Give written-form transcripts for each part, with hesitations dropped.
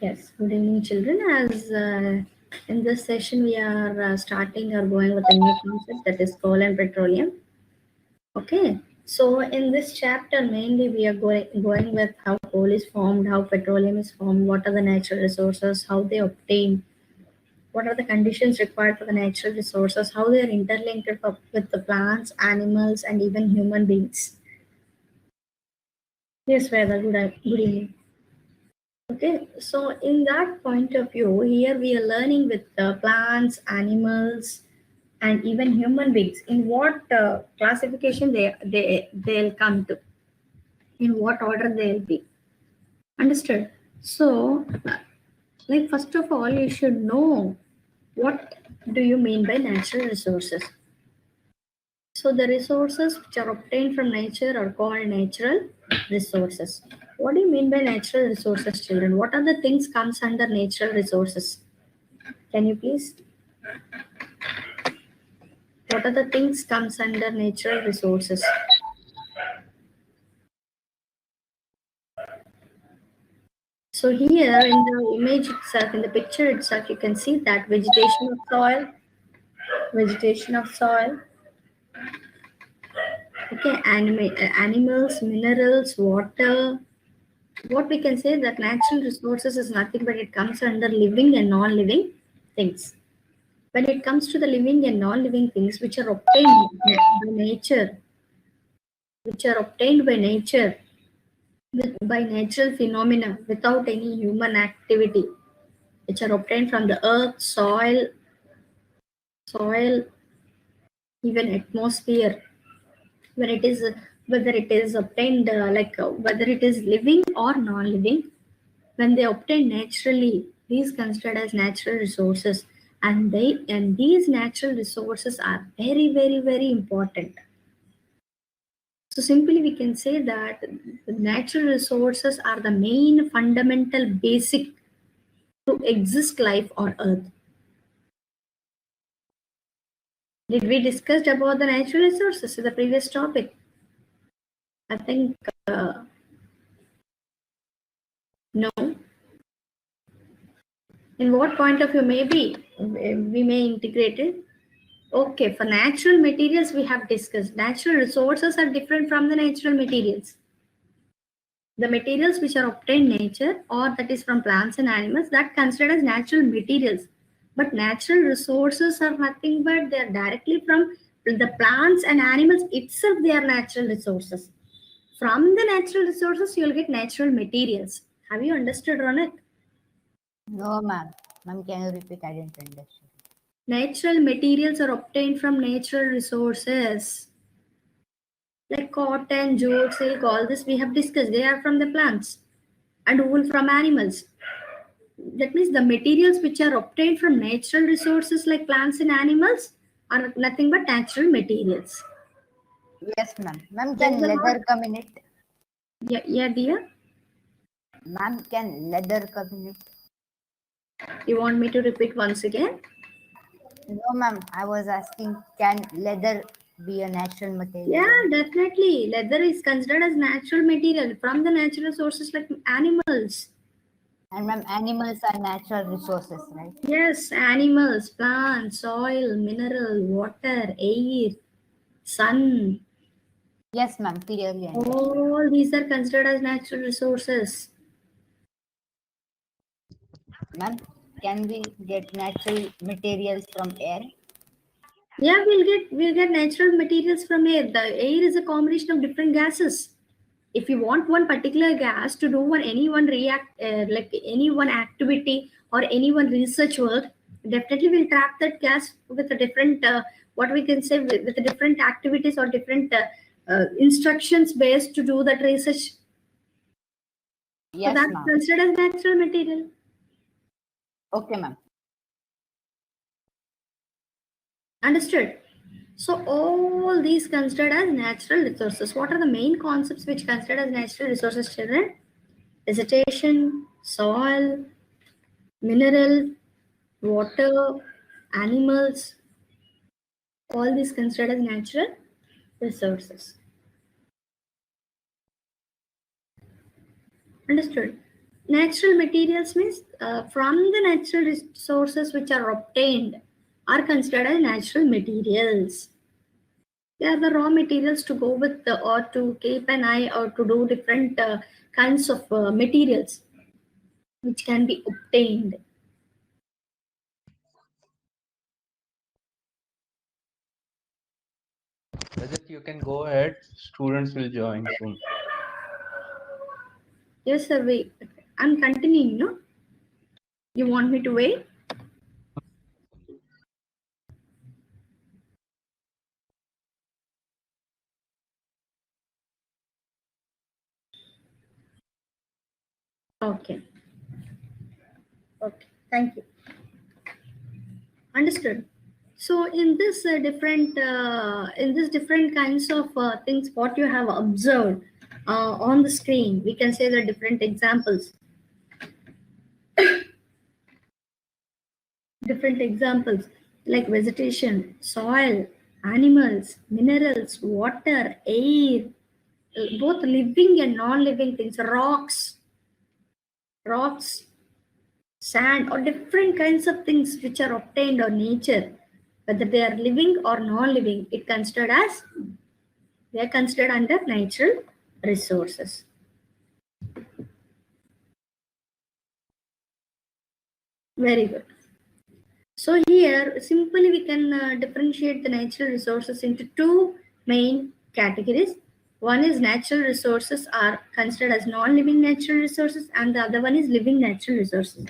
Yes, good evening, children. As in this session, we are starting or going with a new concept that is coal and petroleum. Okay, so in this chapter, mainly we are going with how coal is formed, how petroleum is formed, what are the natural resources, how they obtain, what are the conditions required for the natural resources, how they are interlinked with the plants, animals, and even human beings. Yes, Veda, good evening. Okay, so in that point of view, here we are learning with plants, animals, and even human beings. In what classification they'll come to, in what order they'll be. Understood? So, like first of all, you should know what do you mean by natural resources. So the resources which are obtained from nature are called natural resources. What do you mean by natural resources, children? What are the things comes under natural resources? Can you please? What are the things comes under natural resources? So here in the image itself, in the picture itself, you can see that vegetation of soil, okay, animals, minerals, water. What we can say that natural resources is nothing but it comes under living and non-living things. When it comes to the living and non-living things which are obtained by nature, which are obtained by nature, by natural phenomena without any human activity, which are obtained from the earth, soil, even atmosphere, when it is whether it is obtained whether it is living or non-living, when they obtain naturally, these considered as natural resources, and these natural resources are very, very, very important. So simply we can say that the natural resources are the main fundamental basic to exist life on earth. Did we discuss about the natural resources in the previous topic? I think no. In what point of view maybe we may integrate it? Okay, for natural materials we have discussed. Natural resources are different from the natural materials. The materials which are obtained nature or that is from plants and animals, that considered as natural materials. But natural resources are nothing but they are directly from the plants and animals itself. They are natural resources. From the natural resources you will get natural materials. Have you understood, Ronak? No, ma'am. Ma'am, can you repeat? I didn't understand. Natural materials are obtained from natural resources. Like cotton, jute, silk, all this we have discussed. They are from the plants and wool from animals. That means the materials which are obtained from natural resources like plants and animals are nothing but natural materials. Yes, ma'am. Ma'am, can leather come in it? Yeah, dear. Ma'am, can leather come in it? You want me to repeat once again? No, ma'am. I was asking, can leather be a natural material? Yeah, definitely. Leather is considered as natural material from the natural sources like animals. And ma'am, animals are natural resources, right? Yes, animals, plants, soil, mineral, water, air, sun. Yes, ma'am. Clearly understood. All these are considered as natural resources. Ma'am, can we get natural materials from air? Yeah, we'll get natural materials from air. The air is a combination of different gases. If you want one particular gas to do any one any one activity or any one research work, definitely we'll trap that gas with a different what we can say with the different activities or different instructions based to do that research. Yes, So that's ma'am. considered as natural material. Okay, ma'am. Understood? So all these considered as natural resources. What are the main concepts which considered as natural resources, children? Vegetation, soil, mineral, water, animals, all these considered as natural resources. Understood? Natural materials means from the natural resources which are obtained are considered as natural materials. They are the raw materials to go with or to keep an eye or to do different kinds of materials which can be obtained. Rajat, you can go ahead. Students will join soon. Yes, sir. Wait. I'm continuing. No, you want me to wait? Okay. Okay. Thank you. Understood. So in this different kinds of things, what you have observed on the screen, we can say the different examples. Different examples like vegetation, soil, animals, minerals, water, air, both living and non-living things, rocks, sand, or different kinds of things which are obtained on nature, whether they are living or non-living, they are considered under natural resources. Very good. So here, simply we can differentiate the natural resources into two main categories. One is natural resources are considered as non-living natural resources, and the other one is living natural resources.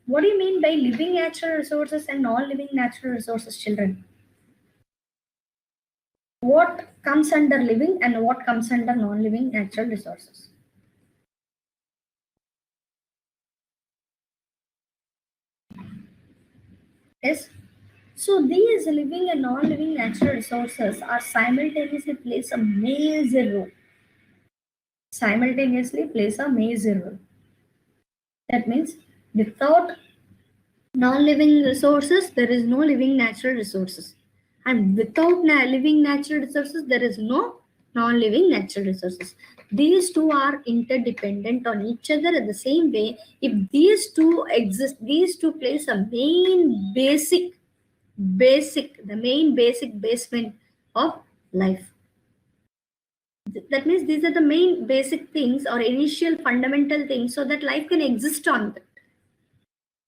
What do you mean by living natural resources and non-living natural resources, children? What comes under living and what comes under non-living natural resources? Yes. So these living and non-living natural resources are simultaneously plays a major role. Simultaneously plays a major role. That means without non-living resources, there is no living natural resources. And without living natural resources, there is no non-living natural resources. These two are interdependent on each other in the same way. If these two exist, these two plays a the main basic basement of life. That means these are the main basic things or initial fundamental things so that life can exist on it.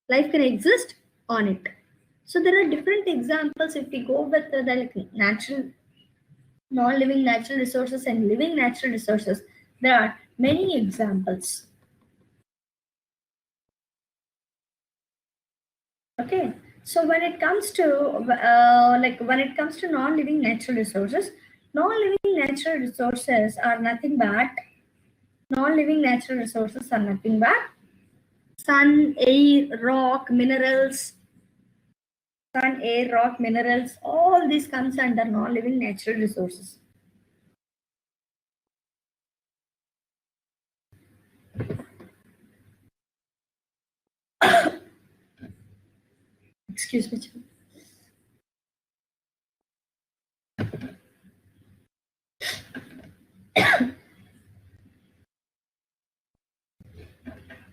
Life can exist on it. So there are different examples if we go with the like natural, non-living natural resources and living natural resources. There are many examples. Okay. So when it comes to non-living natural resources, non-living natural resources are nothing but non-living natural resources are nothing but sun, air, rock, minerals. Sun, air, rock, minerals, all this comes under non-living natural resources. Excuse me.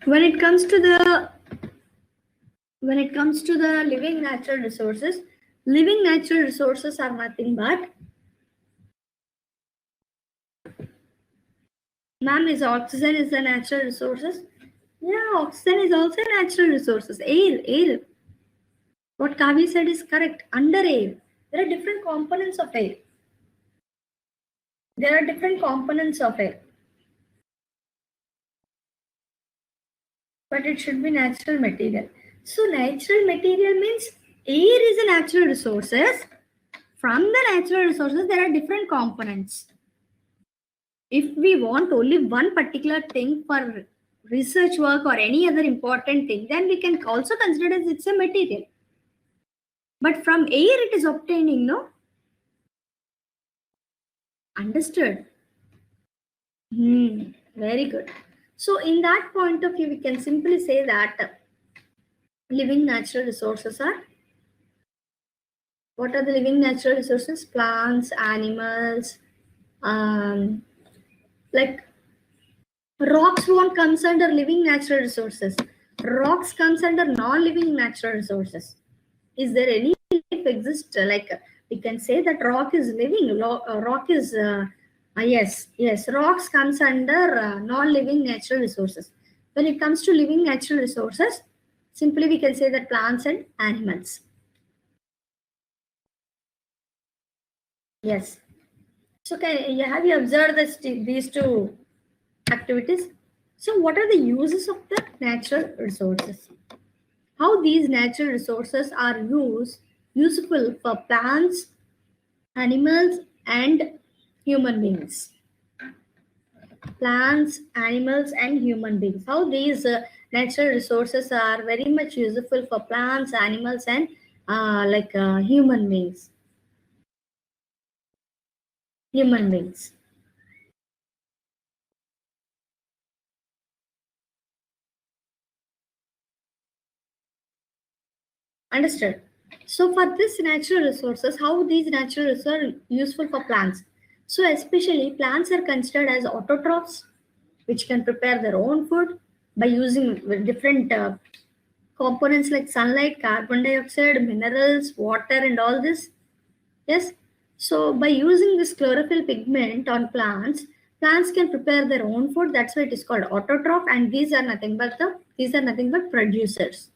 When it comes to the living natural resources are nothing but, ma'am, is oxygen is a natural resources? Yeah, oxygen is also natural resources. Air. What Kavi said is correct. Under air, there are different components of air. But it should be natural material. So natural material means air is a natural resources. From the natural resources, there are different components. If we want only one particular thing for research work or any other important thing, then we can also consider it it's a material. But from air it is obtaining, no? Understood? Very good. So in that point of view, we can simply say that living natural resources are, what are the living natural resources? Plants, animals, like Rocks won't comes under living natural resources. Rocks comes under non-living natural resources. Is there any life exist? Like we can say that rock is living. Rock is yes. Rocks comes under non-living natural resources. When it comes to living natural resources, simply we can say that plants and animals. Yes. So have you observed these two activities? So what are the uses of the natural resources? How these natural resources are useful for plants, animals, and human beings. Plants, animals, and human beings. How these natural resources are very much useful for plants, animals, and human beings. Human beings. Understood. So for this natural resources, how these natural resources are useful for plants? So especially plants are considered as autotrophs, which can prepare their own food by using different components like sunlight, carbon dioxide, minerals, water, and all this. Yes. So by using this chlorophyll pigment on plants, plants can prepare their own food. That's why it is called autotroph, and these are nothing but producers.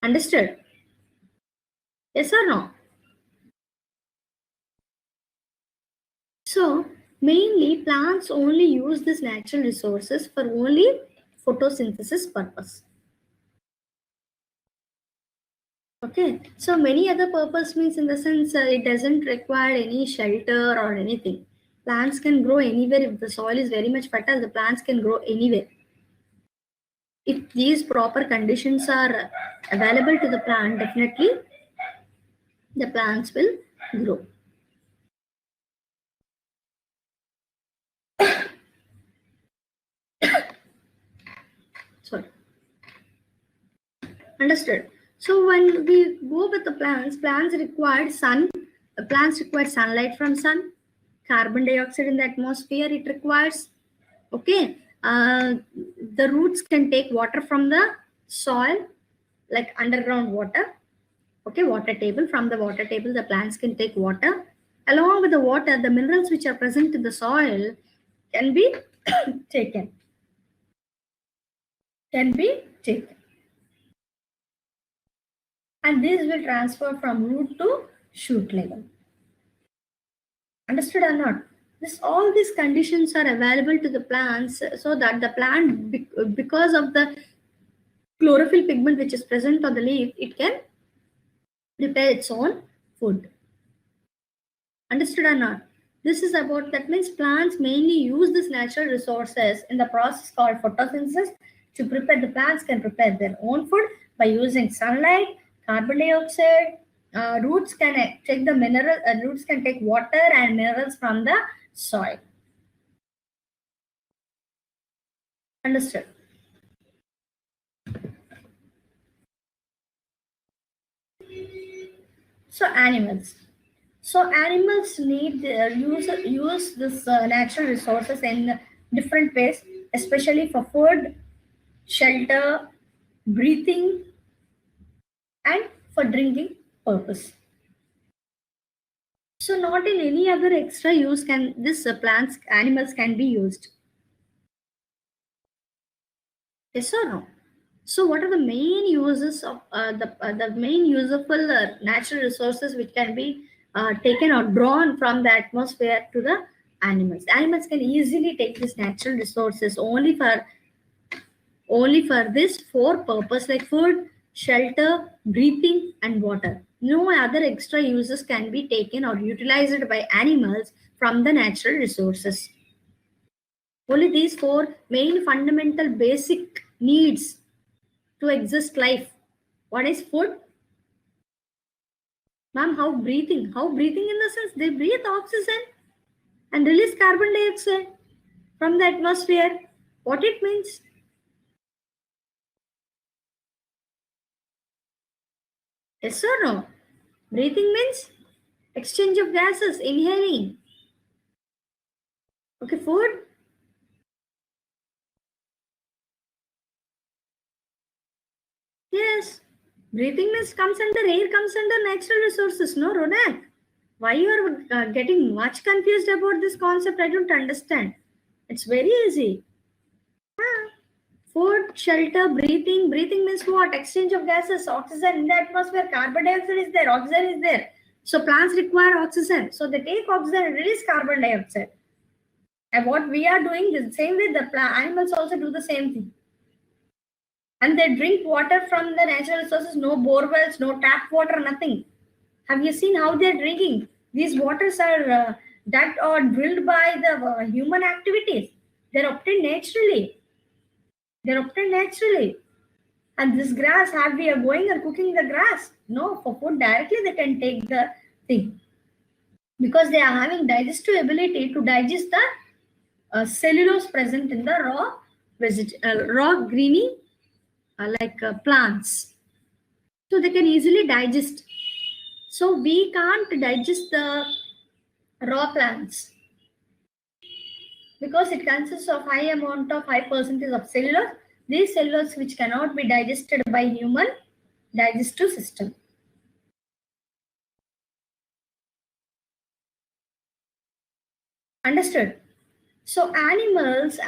Understood? Yes or no? So mainly plants only use these natural resources for only photosynthesis purpose. Okay, so many other purpose means in the sense it doesn't require any shelter or anything. Plants can grow anywhere if the soil is very much fertile. The plants can grow anywhere. If these proper conditions are available to the plant, definitely the plants will grow. Sorry. Understood. So when we go with the plants require sun. Plants require sunlight from sun, carbon dioxide in the atmosphere. It requires. Okay. The roots can take water from the soil, like underground water. Okay, water table. From the water table, the plants can take water. Along with the water, the minerals which are present in the soil can be taken. Can be taken. And these will transfer from root to shoot level. Understood or not? All these conditions are available to the plants so that the plant, because of the chlorophyll pigment which is present on the leaf, it can prepare its own food. Understood or not? This is about, that means plants mainly use these natural resources in the process called photosynthesis to prepare. The plants can prepare their own food by using sunlight, carbon dioxide. Roots can take the mineral. Roots can take water and minerals from the soil. Understood. So animals. So animals need use this natural resources in different ways, especially for food, shelter, breathing, and for drinking purpose. So not in any other extra use can this plants animals can be used. Yes or no? So what are the main uses of the main useful natural resources which can be taken or drawn from the atmosphere to the animals? Animals can easily take these natural resources only for this four purpose like food, shelter, breathing, and water. No other extra uses can be taken or utilized by animals from the natural resources. Only these four main fundamental basic needs to exist life. What is food? Ma'am, how breathing? How breathing in the sense they breathe oxygen and release carbon dioxide from the atmosphere. What it means? Yes or no? Breathing means exchange of gases, inhaling. Okay, food. Yes. Breathing mist comes under air, comes under natural resources. No, Ronak. Why you are getting much confused about this concept? I don't understand. It's very easy. Huh? Food, shelter, breathing. Breathing means what? Exchange of gases, oxygen in the atmosphere, carbon dioxide is there, oxygen is there. So plants require oxygen. So they take oxygen and release carbon dioxide. And what we are doing is the same way the animals also do the same thing. And they drink water from the natural resources, no bore wells, no tap water, nothing. Have you seen how they are drinking? These waters are that are drilled by the human activities. They're obtained naturally. They're obtained naturally. And this grass, have we are going and cooking the grass? No, for food directly they can take the thing. Because they are having digestive ability to digest the cellulose present in the raw greeny plants. So they can easily digest. So we can't digest the raw plants because it consists of high percentage of cellulose. These cellulose which cannot be digested by human digestive system. Understood? So animals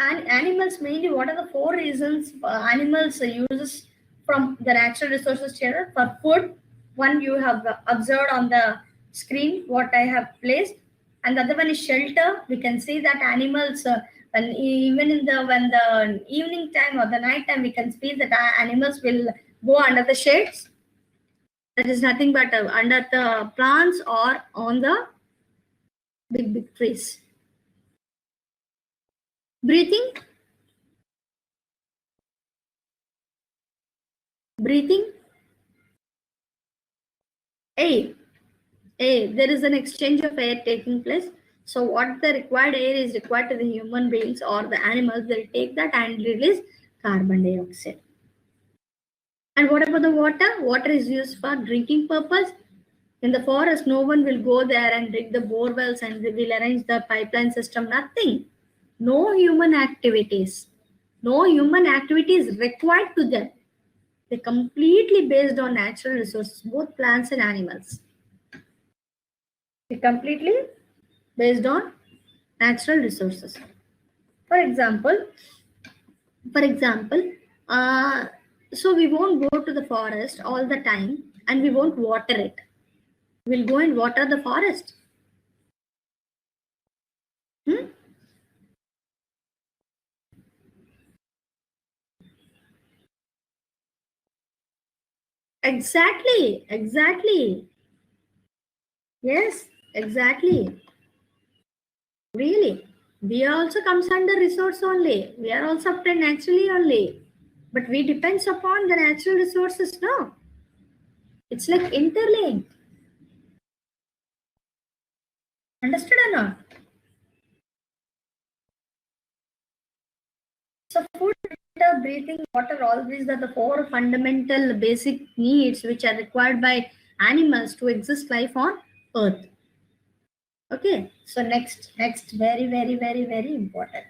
mainly, what are the four reasons animals uses from the natural resources channel for food? One you have observed on the screen what I have placed, and the other one is shelter. We can see that animals even when the evening time or the night time, we can see that animals will go under the shades. That is nothing but under the plants or on the big trees. Breathing. Breathing. Air. There is an exchange of air taking place. So what the required air is required to the human beings or the animals, they'll take that and release carbon dioxide. And what about the water? Water is used for drinking purpose. In the forest, no one will go there and dig the bore wells and they will arrange the pipeline system. Nothing. No human activities. No human activities required to them. They're completely based on natural resources, both plants and animals. They're completely based on natural resources. For example, uh, so we won't go to the forest all the time and we won't water it. We'll go and water the forest. Hmm? Exactly. Yes, exactly. Really. We also comes under resource only. We are also obtained naturally only. But we depends upon the natural resources, no? It's like interlinked. Understood or not? So food, shelter, breathing, water, all these are the four fundamental basic needs which are required by animals to exist life on Earth. Okay, so next, very important.